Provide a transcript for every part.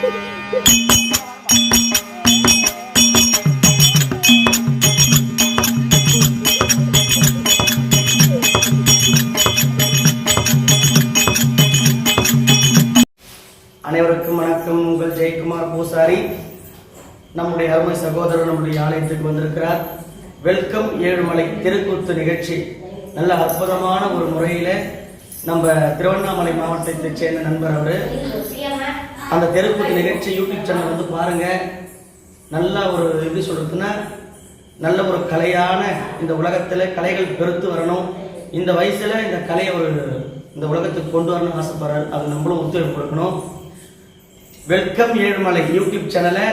அனைவருக்கும் வணக்கம். உங்கள் ஜெயக்குமார் பூசாரி. நம்முடைய அருமை சகோதரர் நம்முடைய ஆலயத்துக்கு வந்திருக்கிறார். வெல்கம் ஏழுமலை தெருக்கூத்து நிகழ்ச்சி நல்ல அற்புதமான ஒரு முறையில நம்ம திருவண்ணாமலை மாவட்டத்தை சேர்ந்த நண்பர் அவரு. அந்த தெருக்கூத்து நிகழ்ச்சி யூடியூப் சேனல் வந்து பாருங்க. நல்ல ஒரு எப்படி சொல்றதுன்னா நல்ல ஒரு கலையான இந்த உலகத்துல கலைகள் பெருத்து வரணும். இந்த வயசுல இந்த கலையை ஒரு இந்த உலகத்துக்கு கொண்டு வரணும்னு ஆசைப்படுறாரு. அது நம்மளும் ஒத்துழைப்பு கொடுக்கணும். வெல்கம் ஏழுமலை யூடியூப் சேனலை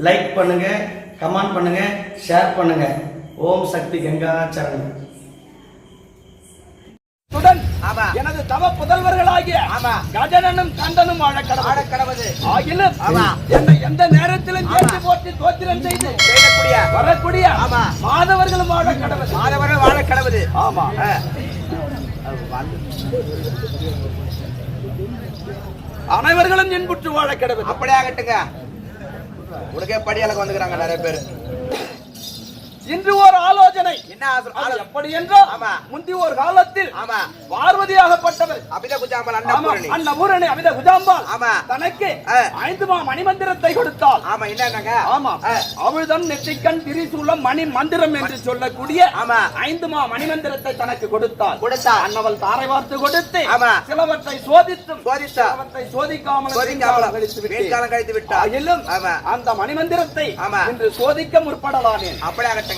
லைக் பண்ணுங்க, கமெண்ட் பண்ணுங்க, ஷேர் பண்ணுங்க. ஓம் சக்தி கங்காச்சரணம். எனது தவ புதல்வர்களாகிய கஜனனும் கந்தனும் கடவுது ஆகிலும் என்னை எந்த நேரத்திலும் கேட்டு போட்டு தோத்திரம் செய்து வரக்கூடிய மாதவர்களும் வாழ கடவுது. மாதவர்கள் வாழ கடவுது. ஆமா, அனைவர்களும் என்புற்று வாழ கிடவு. அப்படியே ஆகட்டுங்க. உனக்கே படியாளக்கு வந்துக்கிறாங்க நிறைய பேர். இன்று ஒரு ஆலோசனை. என்ன எப்படி என்றோ முந்தி ஒரு காலத்தில் பார்வதியாகப்பட்டவர் அபித குஜாம்பாள் அன்னபூரணி அபித குஜாம்பாள் தனக்கு 5 மணிமந்திரத்தை கொடுத்தாள். ஆமா, என்னங்க? ஆமா, அவள்தான் நெற்றிக்கண் திரிசூலம் மணி மந்திரம் என்று சொல்லக்கூடிய 5 மணிமந்திரத்தை தனக்கு கொடுத்தாள். அன்னவள் தாரை வார்த்து கொடுத்து சிலவற்றை சிலவற்றை சோதிக்காமல் கழித்து விட்டால் அந்த மணிமந்திரத்தை இன்று சோதிக்க முற்படலானேன். அப்படியாக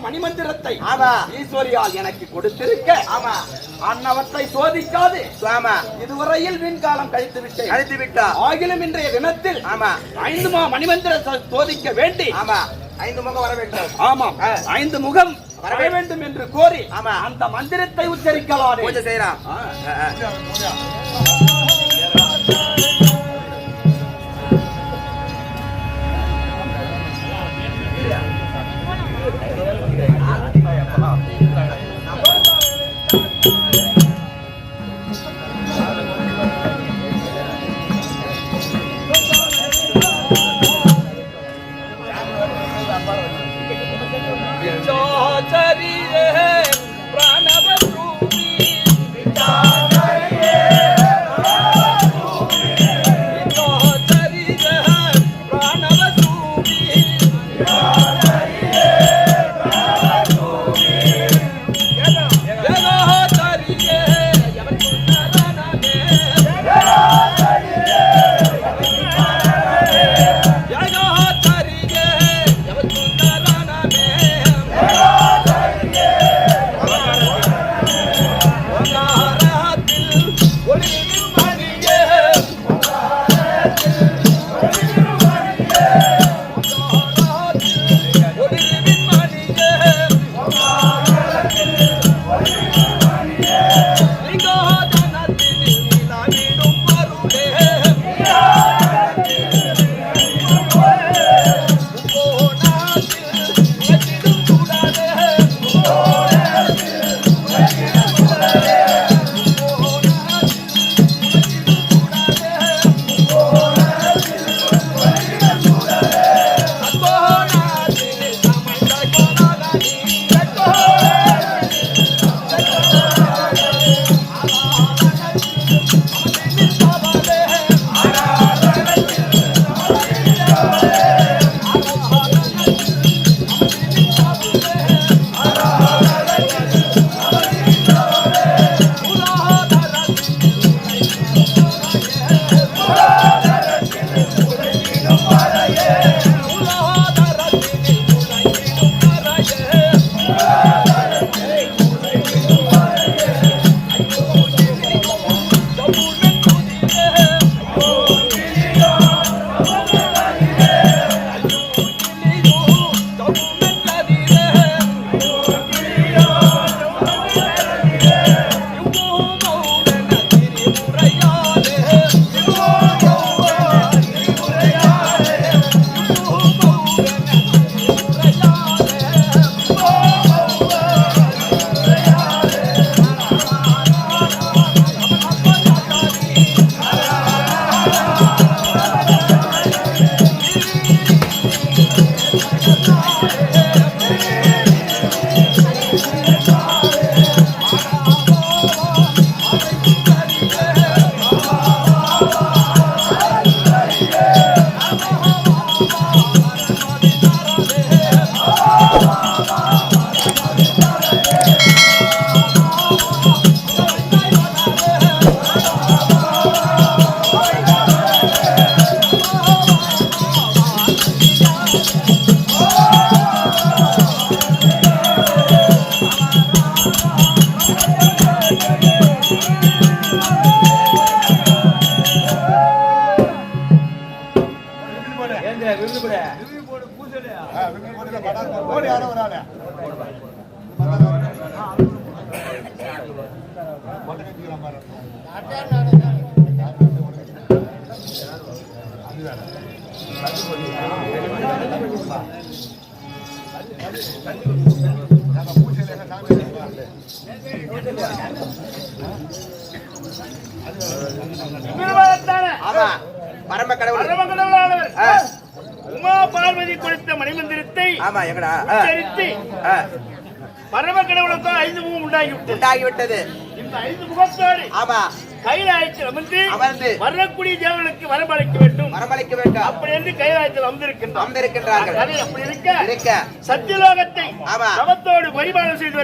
மணிமந்திரத்தை ஈஸ்வரியால் எனக்கு கொடுத்திருக்க அன்னவற்றை சோதிக்காது இதுவரையில் விண்காலம் கழித்து விட்டார். ஆகிலும் இன்றைய தினத்தில் 5 மணிமந்திரத்தை சோதிக்க வேண்டி 5 முகம் வர வேண்டும். ஆமாம், 5 முகம் வர வேண்டும் என்று கோரி அந்த மந்திரத்தை உச்சரிக்கலாம். பூஜை செய்யலாம். प्रणव रूपी பரம கடவுள் உமா பார்வதி கொடுத்த மணிமந்திரத்தை பரம கடவுளுக்கு 5 முகம் உண்டாகிவிட்டது. இந்த 5 முகத்தோடு கைலாயத்தில் அமர்ந்து வரக்கூடிய தேவர்களுக்கு வரமளிக்க வேண்டும். அப்படி என்று கைலாயத்தில் அமர்ந்திருக்கின்றார்கள். அப்படி இருக்க சத்தியலோகத்தை தவத்தோடு பரிபாலனை செய்து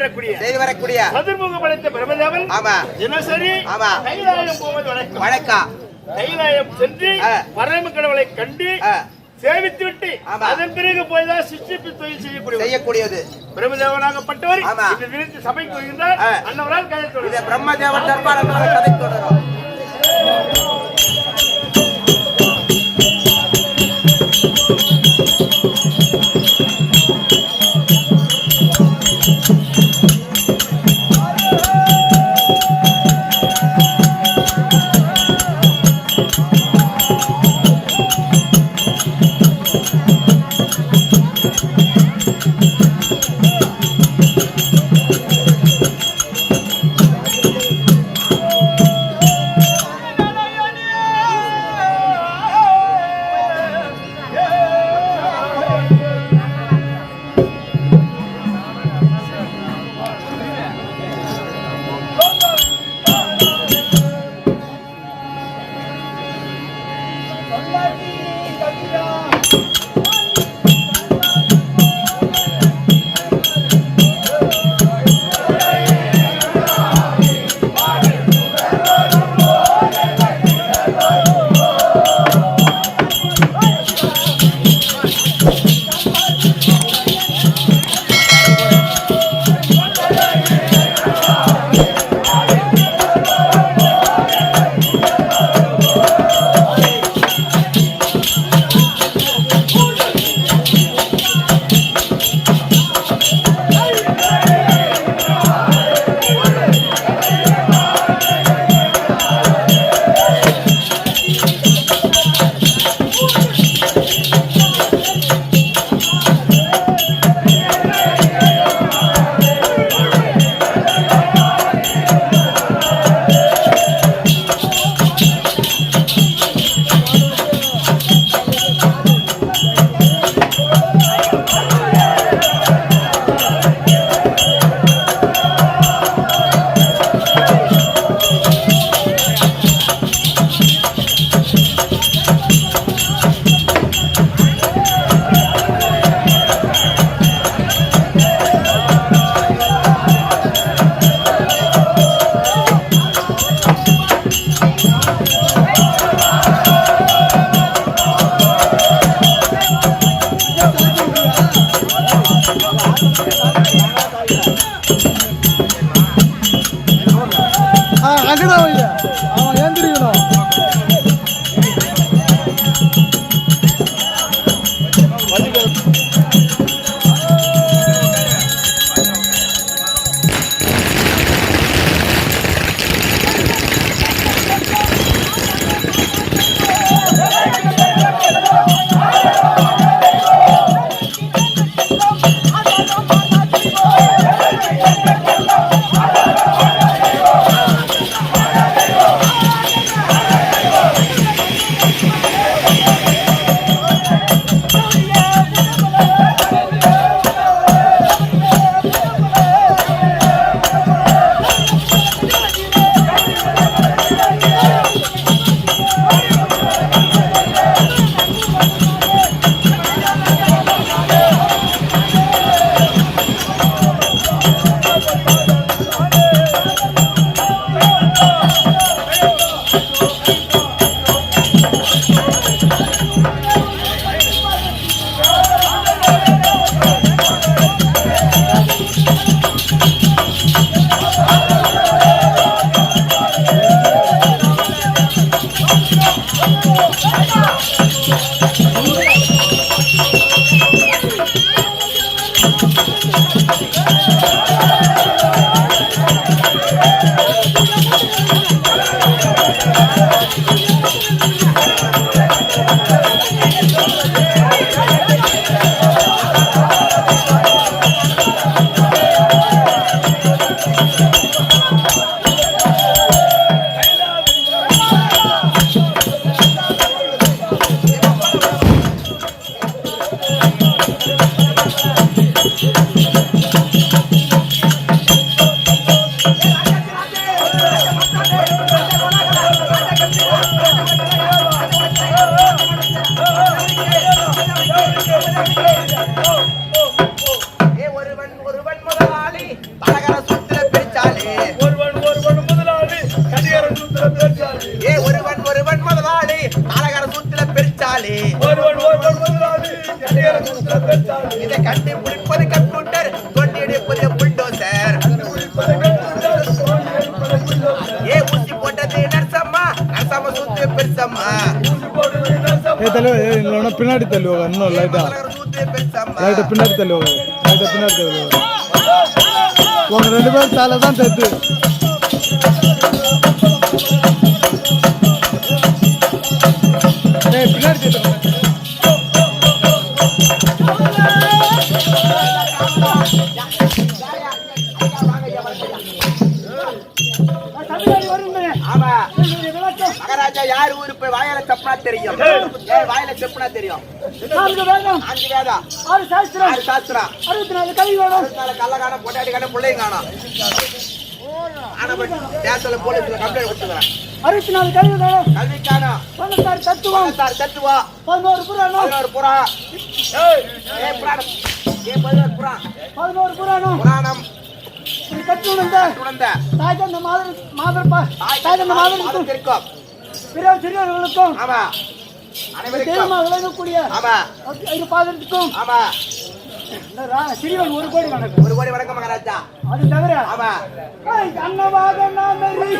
வரக்கூடிய சதுர்முக படைத்த பிரம்மதேவன் தினசரி கைலாயம் போவது வழக்கம். கைலாயம் சென்று பரம கடவுளை கண்டு சேவித்து விட்டு அதன் பிறகு போய்தான் சிஷ்டிப்பு தொழில் செய்யக்கூடியது. பிரம்மதேவனாகப்பட்டவர் இந்த தினத்தில் சபைக்கு வருகின்றார். அன்னவரால் கதை தொடரும். பிரம்மதேவன் தர்பார் கதை தொடரும். இதை கட்டி முடிப்பது கம்ப்யூட்டர், தொண்டி எடுப்பது புல்டோசர். ஊசி போட்டது நர்சம்மா, நர்சம்மா சுத்து பெருசம்மா. பின்னாடி தள்ளுவாங்க இன்னும் லைட்டா பின்னாடி தள்ளுவாங்க பின்னாடி தள்ளுவாங்க உங்க 2 பேரும் தலை தான் தத்து. பின்னாடி மகாராஜா யார் ஊரு போய் வாயால செப்பனா தெரியும், வாயில செப்பனா தெரியும். 4 வேதம், 6 சாஸ்திரம், 64 கள்ளகான பொட்டாடி கான பிள்ளைங்க காணும். தேசத்துல போலீஸ்ல கம்ப்ளைண்ட் கொடுத்துக்கிறேன். 64 கல்வி காணும், 16 தத்துவம், 11 புராணம், 11 புராணம், 11 புராணம், புராணம் கற்றுணர்ந்த தாய் தந்த மாதருக்கும் பிற சிறியவர்களுக்கும் ஆமா தெய்வமாக விளங்கக்கூடிய ஆமா பாதத்துக்கும் ஆமா சிறியவன் 1 கோடி வணக்கம். 1 கோடி வணக்கம் மகாராஜா. அது தவிர ஆமா அன்னவாத நாமரி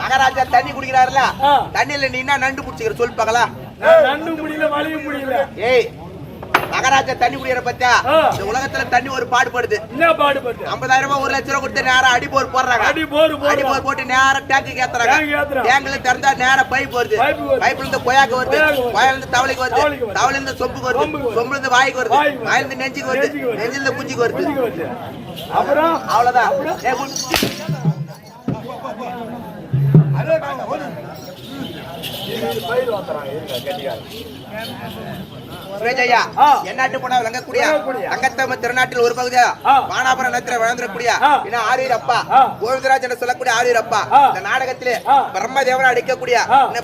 மகாராஜா தண்ணி குடிக்கிறாருல, தண்ணியில நீ என்ன நண்டு குடிச்சுக்கிற சொல்லு பாக்கலாம். நண்டு முடியல, வலியும் முடியல. ஏய் மகாராஜா தண்ணி குடிக்கிற பத்தியா, இந்த உலகத்துல தண்ணி ஒரு பாடுபடுது. என்ன பாடுபடுது? 50,000 ரூபாய் 1 லட்சம் ரூபாய் கொடுத்து நேரம் அடிபோர் போடுறாங்க. அடிபோர் போட்டு நேரம் டேங்க் ஏத்துறாங்க. டேங்க்ல திறந்தா நேரம் பைப் வருது. பைப்ல இருந்து கொயாக்கு வருது, கொயால இருந்து தவளைக்கு வருது, தவளைல இருந்து சொம்புக்கு வருது, சொம்புல இருந்து வாய்க்கு வருது, வாயில இருந்து நெஞ்சுக்கு வருது, நெஞ்சில இருந்து குஞ்சுக்கு வருது. அப்புறம் அவ்வளவுதான். என்னாட்டு போனா விளங்கக்கூடிய தங்கத்தமிழ் திருநாட்டில் ஒரு பகுதியா வானாபுரம் நேரத்தில் வளர்ந்துடக்கூடிய ஆரியர் அப்பா கோவிந்தராஜ் என்று சொல்லக்கூடிய ஆரியர் அப்பா இந்த நாடகத்திலே பிரம்மதேவனை அடிக்கக்கூடிய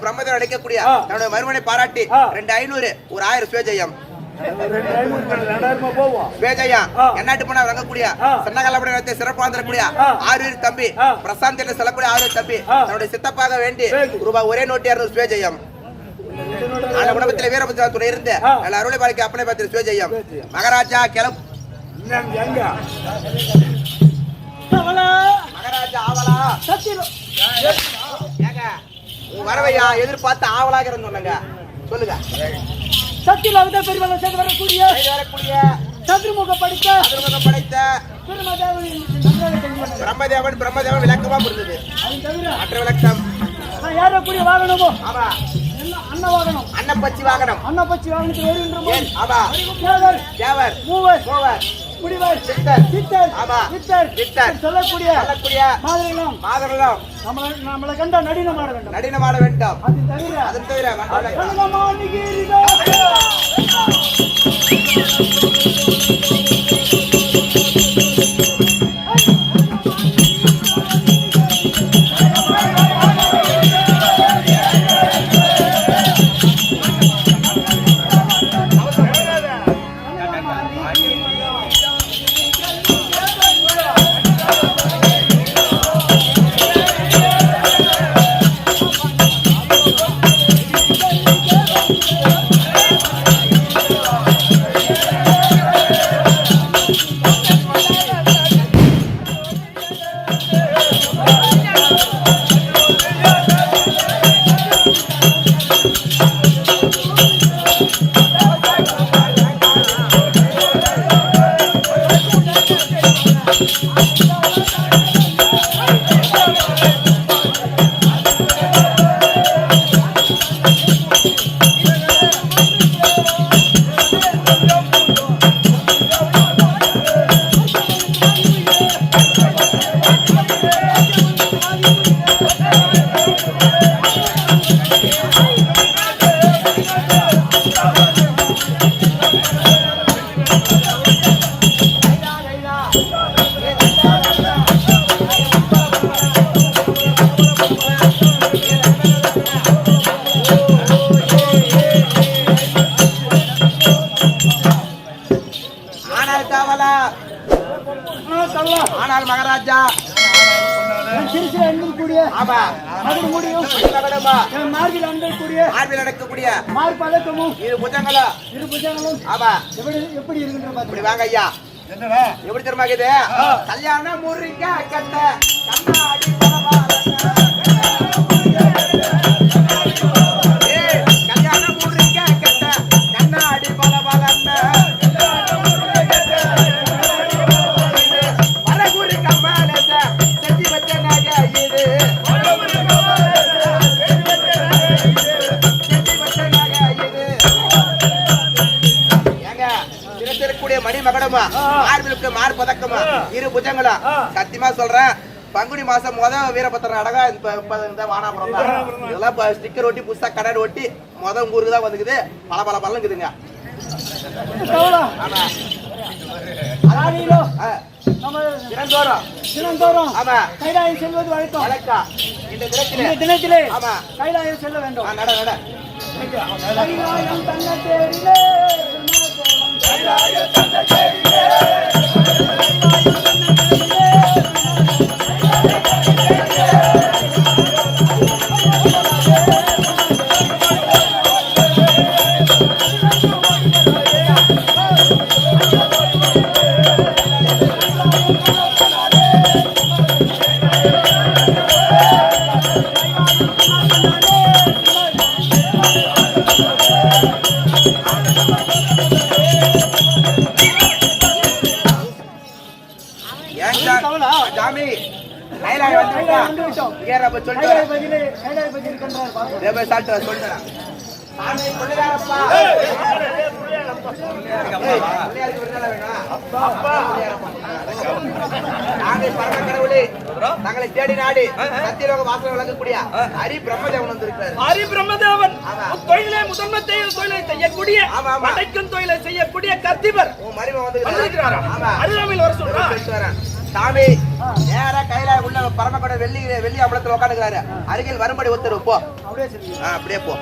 பிரம்மதேவன் அடிக்கக்கூடிய தன்னுடைய மறுமனை பாராட்டி 2500 ஒரு 1000 சுவேஜயம் என்னாட்டு போனா விளங்கக்கூடிய சின்னகலப்பட சிறப்பாக தரக்கூடிய ஆரியர் தம்பி பிரசாந்த் என்று சொல்லக்கூடிய ஆரியர் தம்பி தன்னுடைய சித்தப்பாக வேண்டி ரூபாய் ஒரே நோட்டு 200 சுவேஜயம். அந்த குடும்பத்தில் வீரபத்ரா துணை இருந்து அருளை பாலிக்கு அப்பனை பார்த்து சுவேஜயம். மகாராஜா கிளம்பு. மகாராஜா ஆவலா வரவையா எதிர்பார்த்து ஆவலாக சொன்னாங்க. சொல்லுங்க. சத்தியில் அவத பெருமளவு சேர்ந்து வரக்கூடிய சதுர்முக படைத்த பிரம்மதேவன் விளக்கமா இருந்தது. மற்ற விளக்கம் ஏறக்கூடிய வாகனமோ ஆமா அன்ன வாகனம், அன்னப்பச்சி வாகனம். அன்னப்பச்சி வாகனத்தில் வருகின்ற போது ஆமா தேவர், தேவர், மூவர், மூவர், முடிவர், சித்தர், சித்தர், ஆமா வித்தர், வித்தர் சொல்லக்கூடிய மாதிரிகளும் மாதர்களும் நம்மளை கண்டா நடினம் ஆட வேண்டும். நடினம் ஆட வேண்டும். அது தவிர ஆனால் மகாராஜா ஆமா மகன் முடியும் மார்பில் அண்டக்கூடிய மார்பில் நடக்கக்கூடிய மார்பதக்கமும் இரு புஜங்களும் ஆமா எப்படி இருக்கின்ற இப்படி வாங்க ஐயா. எப்படி தெரியுமா இது? கல்யாணம் முறிக்க கட்ட கண்ணாடி கல்யாணம் முறிக்க கட்ட கண்ணாடி பலபலன்ன வரகுறி கம்மாலச செட்டி வச்ச நகை இது மணி மகடமா மார்பிலுக்கு மார் பதக்கமா இரு புஜங்களா சத்தியமா சொல்றேன். பங்குனி மாசம் வீரபத்திர அடகா இந்த வானாபுரம் தான். இதெல்லாம் ஸ்டிக்கர் ஒட்டி புதுசா கடை ஒட்டி ஊருக்கு தான் வந்துக்குது. பல பல பலங்குதுங்க. தினந்தோறும் கைலாயம் செல்வது வழக்கம். இந்த தினத்திலே கைலாயம் செல்ல வேண்டும். நட நட கைலாயம் தன்ன தேரிலே சாமி கைலாயம் வந்துட்டோம். ஏறப்ப சொல்லிட்டு சொல்றேன். சாமி சொல்லுறாரப்பா. நாங்கள் பரம கடவுளே தங்களை தேடி நாடி சத்தியலோக வாசல் வழங்கக்கூடிய ஹரி பிரம்மதேவன் வந்திருக்கிறார். ஹரி பிரம்மதேவன் தொழிலை முதன்மை தொழிலை செய்யக்கூடிய படைக்கும் தொழிலை செய்யக்கூடிய கத்திபர் மரும வந்திருக்கிறாரா? அருகாமையில் வர சொல்றேன். சாமி நேரா கையில உள்ள பரமக்கட வெள்ளி அம்பலத்துல உட்காந்துக்கிறாரு. அருகில் வரும்படி ஒருத்தர் போ. அப்படியே போ.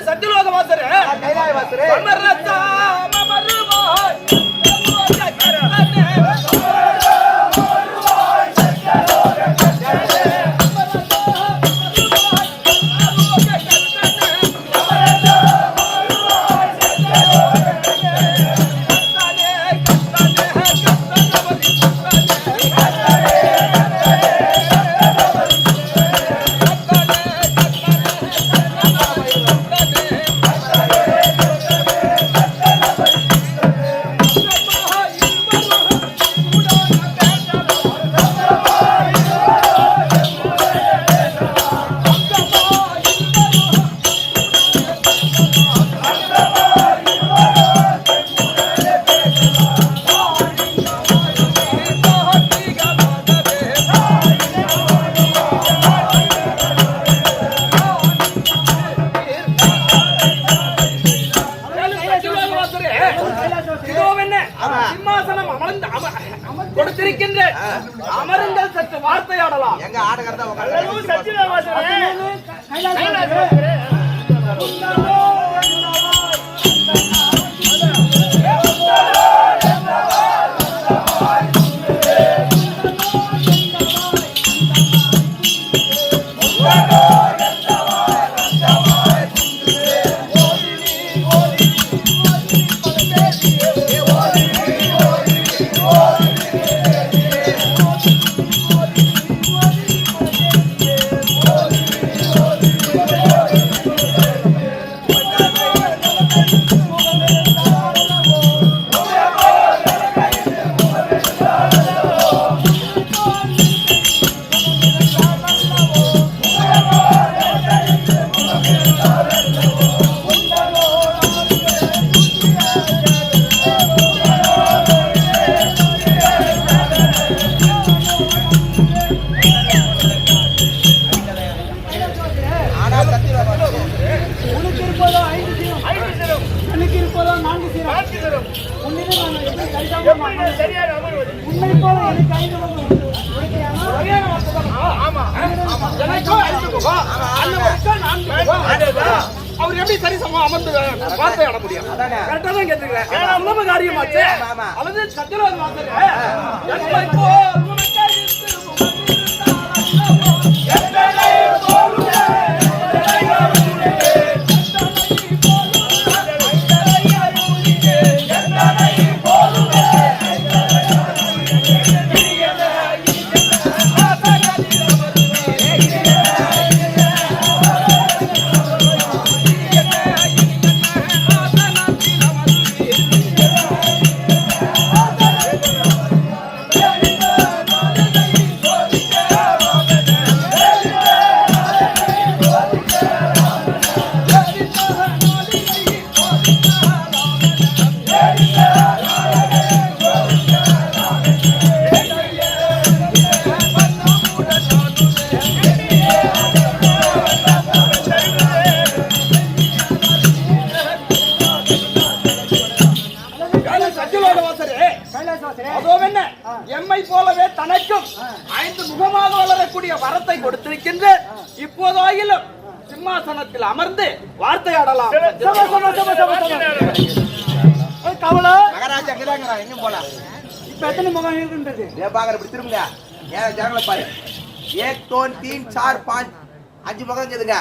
சத்தியலோக வாசர் கைலாய வாசர் சிம்மாசனம் கொடுத்திருக்கின்ற அமருங்கள் சற்று வார்த்தையாடலாம். எங்க ஆடுகிறதா சச்சிதாவாசனே அவர் எப்படி சரி சமம் அமர்ந்து வார்த்தை ஆட முடியும்? கரெக்டா தான் கேட்டுக்கிறேன். உலக காரியமாச்சு அல்லது சத்திரவாத எம்மை போலவே தனக்கும் 5 முகமாக வளரக்கூடிய வரத்தை கொடுத்திருக்கின்ற இப்போதாயிலும் சிம்மாசனத்தில் அமர்ந்து வார்த்தையாடலாம். மகாராஜா எங்க போல இப்ப எத்தனை முகம் இருக்கின்றது? திரும்புங்க ஜனங்களை பாரு. 1 2 3 4 5 5 முகம் இருக்குதுங்க.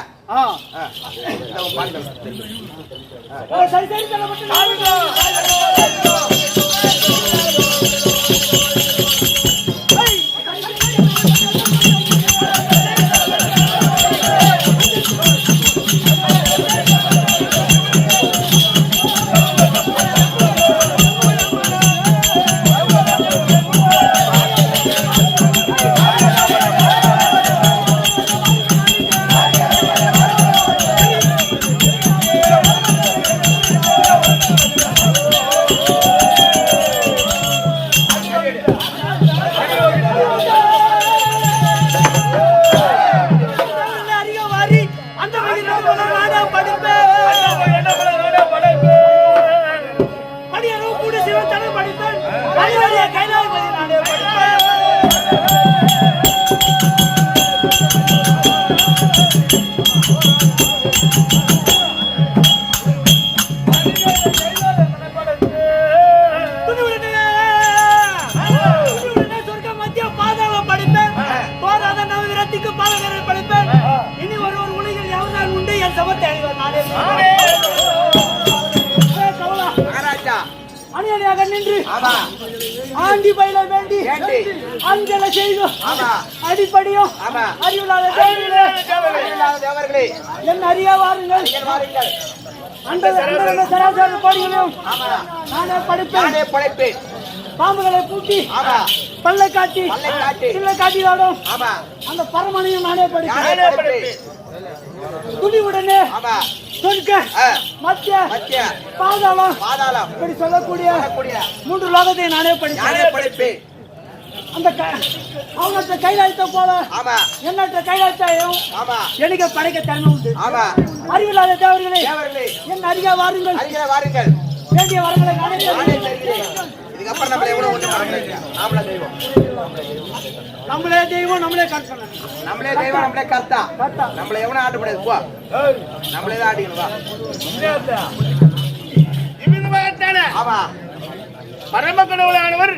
ஆண்டி பயில வேண்டி அஞ்சல செய்யும் அடிப்படையும் அறிவுள்ளவர்களே என் அறிய வாருங்கள். சராசரி கோடிகளையும் நானே படைப்பேன். பாம்புகளை பூட்டி பல்லை காட்டி சில்லை காட்டியோடும் அந்த பரமனையும் நானே படிப்பேன். துணிவுடனே சொர்க்க மத்திய பாதாளம் இப்படி சொல்லக்கூடிய 3 லோகத்தை நானே படிப்பேன். அந்த அவங்க கைலாயத்தை போல எண்ணற்ற கைலாயத்தையும் எனக்கு படைக்க தன்மை உண்டு. அறிவில்லாத தேவர்களே என் அருகே வாருங்கள். வேண்டிய வரங்களை நானே தருகிறேன். தெய்வம் நம்மளே கரெக்ட் நம்மளே தெய்வம் நம்மளே கர்த்தா நம்மள எவனும் ஆட்டக்கூடாது போ நம்மளே தான் ஆடிக்கணும் வா இவ்விதமாகத்தானே ஆமா பரம கடவுளானவர்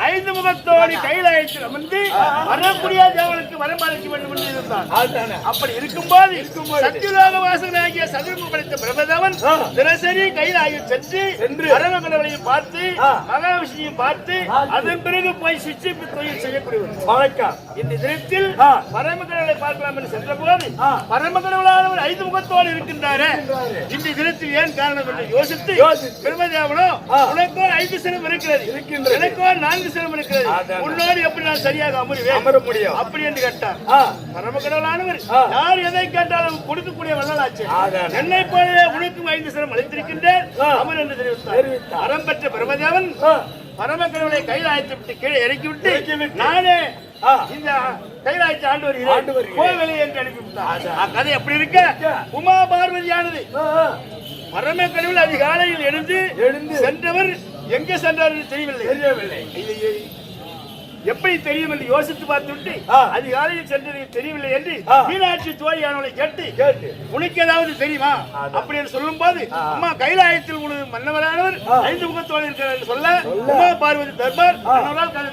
5 முகத்தோடு கைலாயத்தில் அமர்ந்து வரக்கூடிய தேவனுக்கு வரமளிக்க வேண்டும் என்று இருந்தார். அப்படி இருக்கும்போது சத்தியலோக வாசகனாகிய சதுர்முக படைத்த பிரபதேவன் தினசரி கைலாயம் சென்று பரம கடவுளையும் பார்த்து மகாவிஷ்ணுவையும் பார்த்து அதன் பிறகு போய் சிற்சிப்பு தொழில் செய்யக்கூடியவர். இந்த தினத்தில் பரம கடவுளை பார்க்கலாம் என்று சென்ற போது பரம கடவுளானவர் 5 முகத்தோடு இருக்கின்றாரே, இந்த தினத்தில் ஏன் காரணம் என்று யோசித்து பிரபதேவனோ உனக்கோ 5 சிரம் இருக்கிறது, எனக்கோ 4 சிரம் இருக்கிறது, உன்னோடு எப்படி நான் சரியாக அமர முடியும் அப்படி என்று கேட்டார். பரம கடவுளானவர் யார் எதை கேட்டாலும் கொடுக்கக்கூடிய வல்லலாச்சு, என்னை போலவே உனக்கும் 5 சிரம் அளித்திருக்கின்றேன் அமர் என்று தெரிவித்தார். அறம் பெற்ற பிரமதேவன் பரம கடவுளை கைலாயத்தை விட்டு கீழே இறக்கிவிட்டு நானே இந்த கைலாயத்தை ஆண்டு வருகிறேன் கோவிலை என்று அனுப்பிவிட்டார். கதை எப்படி இருக்க, உமா பார்வதியானது பரம கடவுள் அதிகாலையில் எழுந்து சென்றவர் எங்கே சென்றார் என்று தெரியவில்லை. எப்படி தெரியும் என்று யோசித்து பார்த்துவிட்டு அதிகாலையில் சென்றது தெரியவில்லை என்று மீனாட்சி தோழியானவளை கேட்டு உனக்கு ஏதாவது தெரியுமா அப்படி என்று சொல்லும் போது அம்மா கைலாயத்தில் உனது மன்னவரானவர் 5 முகத்தோடு இருக்கிறார் என்று சொல்ல உமா பார்வதி தர்பார் கதை